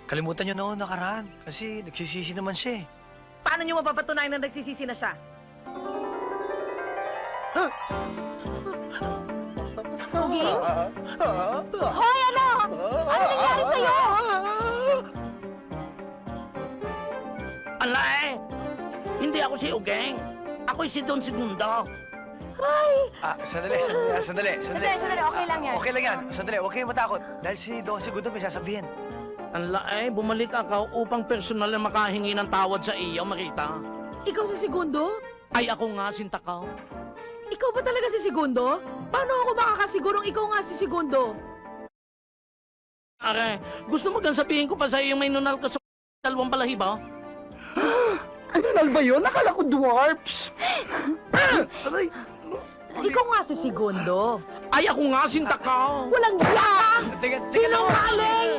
Kalimutan niyo noon nakaraan. Kasi nagsisisi naman siya eh. Paano niyo mapapatunayan na nagsisisi na siya? Uging? Hoy, ano? Ano nangyari sa'yo? Alay! Hindi ako si Ugeng. Ako'y si Don Segundo. Sandali. Sandali, okay lang yan. Okay lang yan. Sandali, huwag kayong matakot. Dahil si Don Segundo may sasabihin. Alay, bumalik ako upang personal na makahingi ng tawad sa iyo, makita. Ikaw si Segundo? Ay, ako nga, Sintakaw. Ikaw ba talaga si Segundo? Paano ako makakasigurong ikaw nga si Segundo? Are, gusto mo gan sabihin ko pa sa iyo may nunal ka sa dalawang balahibo? Ano nal ba yun? Nakala ko dwarfs. Aray, Ikaw nga si Segundo. ay, ako nga, Sintakaw. Walang iya! Teka lang. Sinungaling!